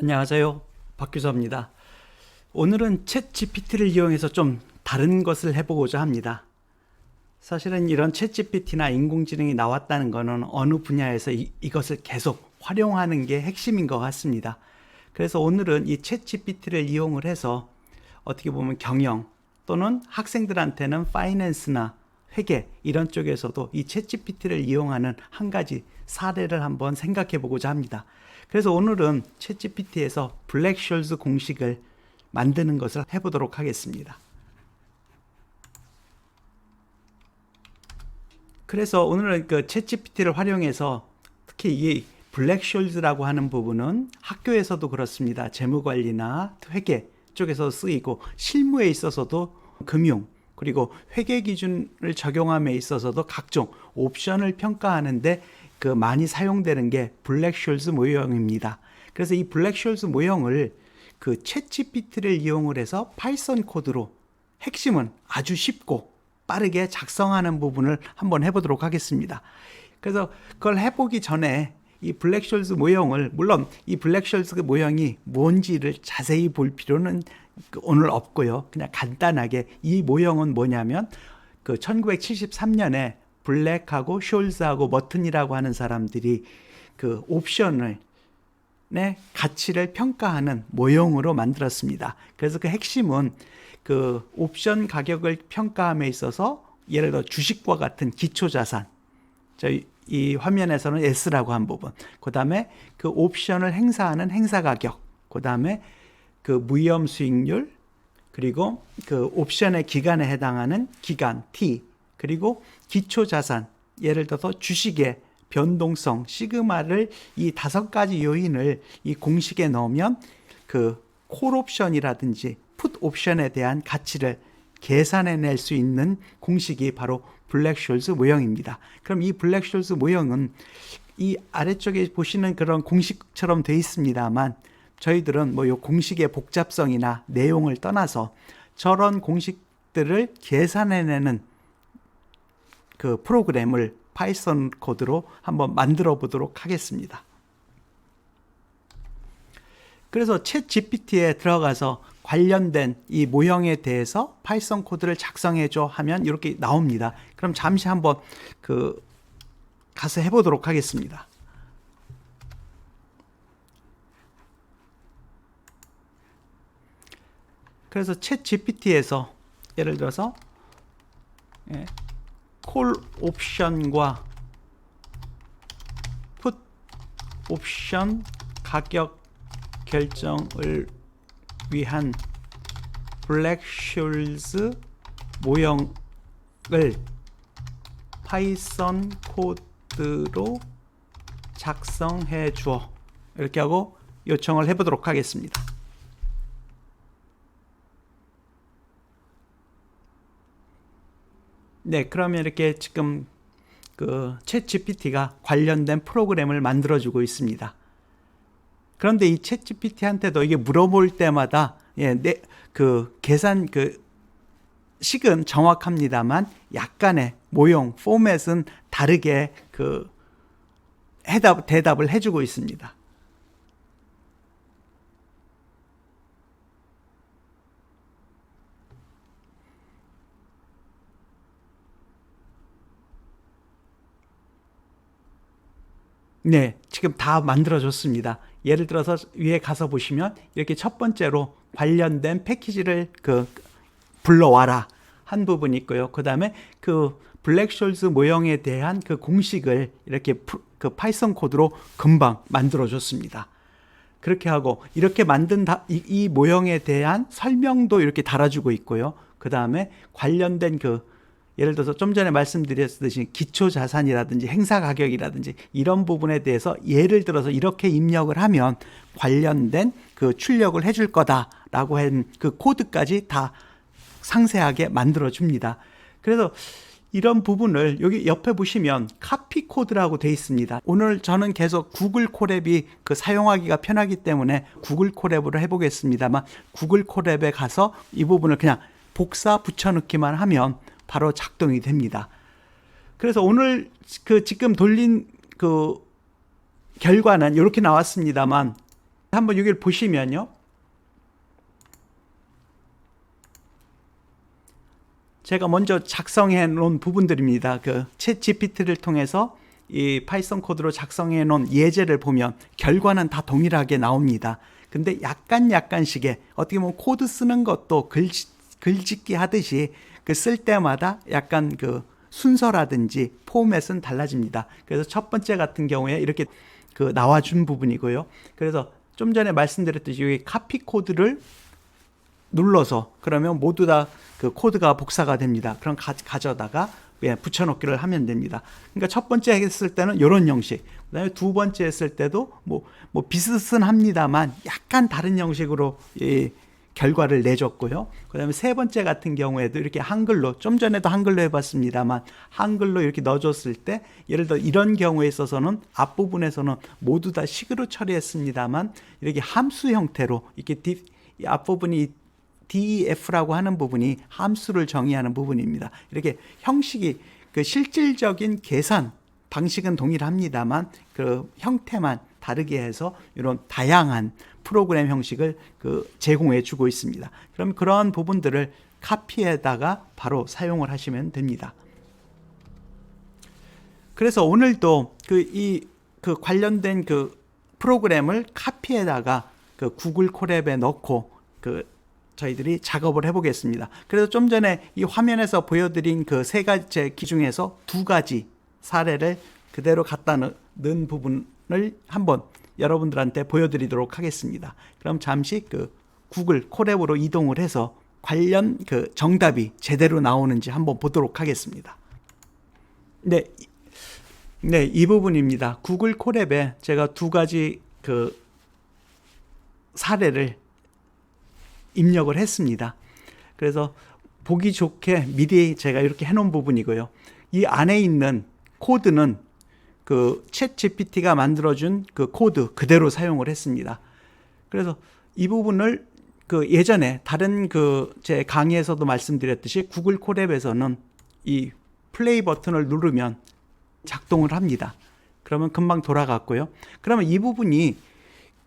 안녕하세요. 박규서입니다. 오늘은 챗 GPT를 이용해서 좀 다른 것을 해보고자 합니다. 사실은 이런 챗 GPT나 인공지능이 나왔다는 것은 어느 분야에서 이것을 계속 활용하는 게 핵심인 것 같습니다. 그래서 오늘은 이 챗 GPT를 이용을 해서 어떻게 보면 경영 또는 학생들한테는 파이낸스나 회계 이런 쪽에서도 이 챗 GPT를 이용하는 한 가지 사례를 한번 생각해 보고자 합니다. 그래서 오늘은 챗 GPT에서 블랙숄스 공식을 만드는 것을 해보도록 하겠습니다. 그래서 오늘은 그 챗 GPT를 활용해서 특히 이 블랙숄스라고 하는 부분은 학교에서도 그렇습니다. 재무관리나 회계 쪽에서 쓰이고 실무에 있어서도 금융 그리고 회계 기준을 적용함에 있어서도 각종 옵션을 평가하는데 많이 사용되는 게 블랙숄스 모형입니다. 그래서 이 블랙숄스 모형을 그 챗 GPT를 이용을 해서 파이썬 코드로 핵심은 아주 쉽고 빠르게 작성하는 부분을 한번 해보도록 하겠습니다. 그래서 그걸 해보기 전에 이 블랙숄스 모형을, 물론 이 블랙숄스 모형이 뭔지를 자세히 볼 필요는 오늘 없고요. 그냥 간단하게 이 모형은 뭐냐면 그 1973년에 블랙하고 숄스하고 머튼이라고 하는 사람들이 그 옵션을 가치를 평가하는 모형으로 만들었습니다. 그래서 그 핵심은 그 옵션 가격을 평가함에 있어서 예를 들어 주식과 같은 기초자산, 저희 이 화면에서는 S라고 한 부분, 그 다음에 그 옵션을 행사하는 행사 가격, 그 다음에 그 무위험 수익률, 그리고 그 옵션의 기간에 해당하는 기간 T, 그리고 기초자산, 예를 들어서 주식의 변동성, 시그마를 이 5가지 요인을 이 공식에 넣으면 그 콜 옵션이라든지 풋 옵션에 대한 가치를 계산해낼 수 있는 공식이 바로 블랙숄스 모형입니다. 그럼 이 블랙숄스 모형은 이 아래쪽에 보시는 그런 공식처럼 되어 있습니다만 저희들은 뭐 이 공식의 복잡성이나 내용을 떠나서 저런 공식들을 계산해내는 그 프로그램을 파이썬 코드로 한번 만들어 보도록 하겠습니다. 그래서 챗 GPT에 들어가서 관련된 이 모형에 대해서 파이썬 코드를 작성해 줘 하면 이렇게 나옵니다. 그럼 잠시 한번 가서 해보도록 하겠습니다. 그래서 챗 GPT에서 예를 들어서 콜 옵션과 풋 옵션 가격 결정을 위한 블랙숄스 모형을 파이썬 코드로 작성해 주어 이렇게 하고 요청을 해보도록 하겠습니다. 네, 그러면 이렇게 지금 그 챗 GPT가 관련된 프로그램을 만들어주고 있습니다. 그런데 이 챗 GPT한테도 이게 물어볼 때마다 그 계산 식은 정확합니다만 약간의 모형, 포맷은 다르게 대답을 해주고 있습니다. 네, 지금 다 만들어졌습니다. 예를 들어서 위에 가서 보시면 이렇게 첫 번째로 관련된 패키지를 불러와라 한 부분이 있고요. 그 다음에 그 블랙숄스 모형에 대한 그 공식을 이렇게 그 파이썬 코드로 금방 만들어줬습니다. 그렇게 하고 이렇게 만든 이 모형에 대한 설명도 이렇게 달아주고 있고요. 그 다음에 관련된 예를 들어서 좀 전에 말씀드렸듯이 기초자산이라든지 행사가격이라든지 이런 부분에 대해서 예를 들어서 이렇게 입력을 하면 관련된 그 출력을 해줄 거다라고 한 그 코드까지 다 상세하게 만들어줍니다. 그래서 이런 부분을 여기 옆에 보시면 카피 코드라고 되어 있습니다. 오늘 저는 계속 구글 콜앱이 사용하기가 편하기 때문에 구글 콜앱으로 해보겠습니다만 구글 콜앱에 가서 이 부분을 그냥 복사 붙여넣기만 하면 바로 작동이 됩니다. 그래서 오늘 지금 돌린 결과는 이렇게 나왔습니다만 한번 여기를 보시면요. 제가 먼저 작성해 놓은 부분들입니다. 그 챗 GPT를 통해서 이 파이썬 코드로 작성해 놓은 예제를 보면 결과는 다 동일하게 나옵니다. 근데 약간씩의 어떻게 보면 코드 쓰는 것도 글짓기 하듯이 그 쓸 때마다 약간 그 순서라든지 포맷은 달라집니다. 그래서 첫 번째 같은 경우에 이렇게 그 나와준 부분이고요. 그래서 좀 전에 말씀드렸듯이 여기 카피 코드를 눌러서 그러면 모두 다 그 코드가 복사가 됩니다. 그럼 가져다가 붙여놓기를 하면 됩니다. 그러니까 첫 번째 했을 때는 이런 형식, 그다음에 두 번째 했을 때도 뭐 비슷은 합니다만 약간 다른 형식으로 결과를 내줬고요. 그다음에 세 번째 같은 경우에도 이렇게 한글로, 좀 전에도 한글로 해봤습니다만 한글로 이렇게 넣어줬을 때, 예를 들어 이런 경우에 있어서는 앞부분에서는 모두 다 식으로 처리했습니다만 이렇게 함수 형태로 이렇게 이 앞부분이 DEF라고 하는 부분이 함수를 정의하는 부분입니다. 이렇게 형식이 그 실질적인 계산 방식은 동일합니다만 그 형태만 다르게 해서 이런 다양한 프로그램 형식을 제공해 주고 있습니다. 그럼 그런 부분들을 카피에다가 바로 사용을 하시면 됩니다. 그래서 오늘도 그 관련된 그 프로그램을 카피에다가 그 구글 콜앱에 넣고 저희들이 작업을 해보겠습니다. 그래서 좀 전에 이 화면에서 보여드린 그 세 가지 중에서 두 가지 사례를 그대로 갖다 넣은 부분을 한번 여러분들한테 보여드리도록 하겠습니다. 그럼 잠시 그 구글 콜앱으로 이동을 해서 관련 그 정답이 제대로 나오는지 한번 보도록 하겠습니다. 네, 이 부분입니다. 구글 콜앱에 제가 두 가지 그 사례를 입력을 했습니다. 그래서 보기 좋게 미리 제가 이렇게 해놓은 부분이고요. 이 안에 있는 코드는 그 챗 GPT가 만들어준 그 코드 그대로 사용을 했습니다. 그래서 이 부분을 그 예전에 다른 그 제 강의에서도 말씀드렸듯이 구글 콜앱에서는 이 플레이 버튼을 누르면 작동을 합니다. 그러면 금방 돌아갔고요. 그러면 이 부분이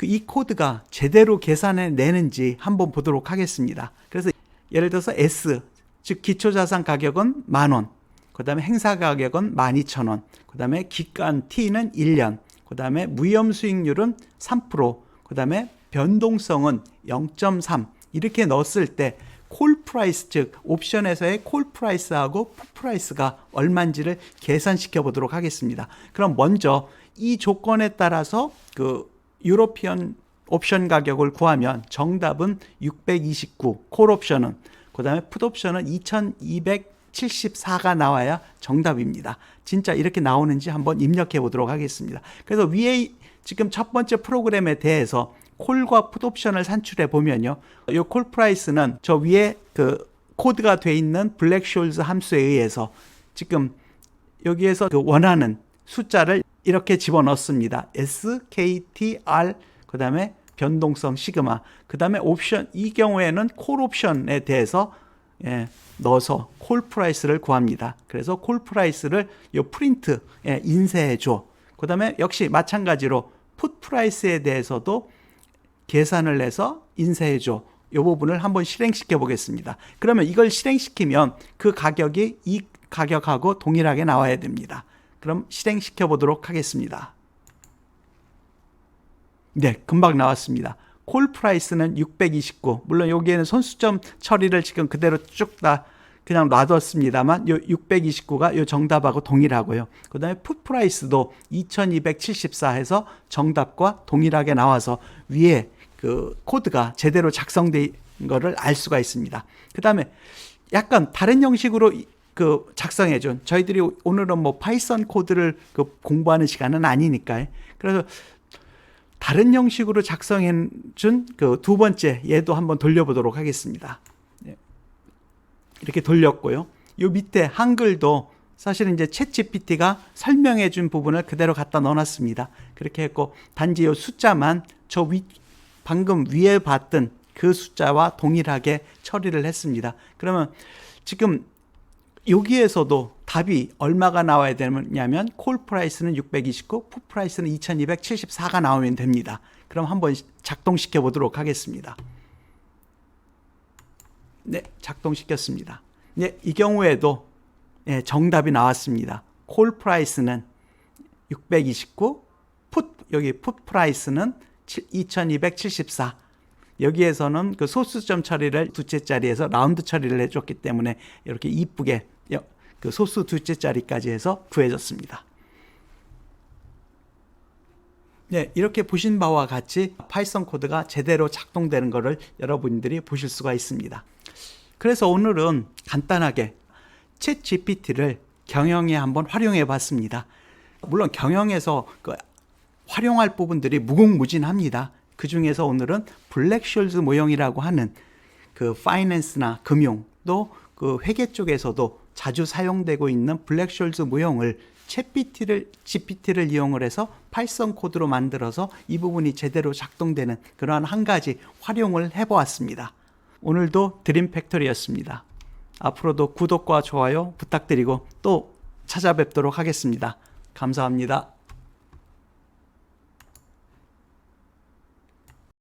이 코드가 제대로 계산해 내는지 한번 보도록 하겠습니다. 그래서 예를 들어서 S, 즉 기초자산 가격은 10,000원, 그 다음에 행사 가격은 12,000원, 그 다음에 기간 T는 1년, 그 다음에 무위험 수익률은 3%, 그 다음에 변동성은 0.3 이렇게 넣었을 때 콜 프라이스, 즉 옵션에서의 콜 프라이스하고 풋 프라이스가 얼마인지를 계산시켜 보도록 하겠습니다. 그럼 먼저 이 조건에 따라서 그 유로피언 옵션 가격을 구하면 정답은 629, 콜 옵션은, 그 다음에 풋 옵션은 2274가 나와야 정답입니다. 진짜 이렇게 나오는지 한번 입력해 보도록 하겠습니다. 그래서 위에 지금 첫 번째 프로그램에 대해서 콜과 풋 옵션을 산출해 보면요, 이 콜 프라이스는 저 위에 그 코드가 돼 있는 블랙숄즈 함수에 의해서 지금 여기에서 그 원하는 숫자를 이렇게 집어넣습니다. SKTR, 그 다음에 변동성 시그마, 그 다음에 옵션, 이 경우에는 콜 옵션에 대해서 넣어서 콜 프라이스를 구합니다. 그래서 콜 프라이스를 요 프린트에 인쇄해 줘. 그 다음에 역시 마찬가지로 풋 프라이스에 대해서도 계산을 해서 인쇄해 줘. 이 부분을 한번 실행시켜 보겠습니다. 그러면 이걸 실행시키면 그 가격이 이 가격하고 동일하게 나와야 됩니다. 그럼 실행시켜 보도록 하겠습니다. 네, 금방 나왔습니다. 콜 프라이스는 629. 물론 여기에는 손수점 처리를 지금 그대로 쭉 다 그냥 놔뒀습니다만 요 629가 요 정답하고 동일하고요. 그 다음에 풋 프라이스도 2274 해서 정답과 동일하게 나와서 위에 그 코드가 제대로 작성된 거를 알 수가 있습니다. 그 다음에 약간 다른 형식으로 그 작성해준, 저희들이 오늘은 뭐 파이썬 코드를 공부하는 시간은 아니니까요. 그래서 다른 형식으로 작성해준 그 두 번째 얘도 한번 돌려보도록 하겠습니다. 이렇게 돌렸고요. 요 밑에 한글도 사실은 이제 챗 GPT가 설명해 준 부분을 그대로 갖다 넣어놨습니다. 그렇게 했고 단지 요 숫자만 방금 위에 봤던 그 숫자와 동일하게 처리를 했습니다. 그러면 지금 여기에서도 답이 얼마가 나와야 되냐면 콜 프라이스는 629, 풋 프라이스는 2274가 나오면 됩니다. 그럼 한번 작동시켜 보도록 하겠습니다. 네, 작동시켰습니다. 네, 이 경우에도 정답이 나왔습니다. 콜 프라이스는 629, 여기 풋 프라이스는 2274. 여기에서는 그 소수점 처리를 두째 자리에서 라운드 처리를 해줬기 때문에 이렇게 이쁘게 그 소수 두째 자리까지 해서 구해졌습니다. 네, 이렇게 보신 바와 같이 파이썬 코드가 제대로 작동되는 것을 여러분들이 보실 수가 있습니다. 그래서 오늘은 간단하게 챗 GPT를 경영에 한번 활용해 봤습니다. 물론 경영에서 그 활용할 부분들이 무궁무진합니다. 그 중에서 오늘은 블랙숄드 모형이라고 하는 그 파이낸스나 금융 또 그 회계 쪽에서도 자주 사용되고 있는 블랙숄드 모형을 챗 GPT를 이용을 해서 파이썬 코드로 만들어서 이 부분이 제대로 작동되는 그러한 한 가지 활용을 해보았습니다. 오늘도 드림 팩토리였습니다. 앞으로도 구독과 좋아요 부탁드리고 또 찾아뵙도록 하겠습니다. 감사합니다.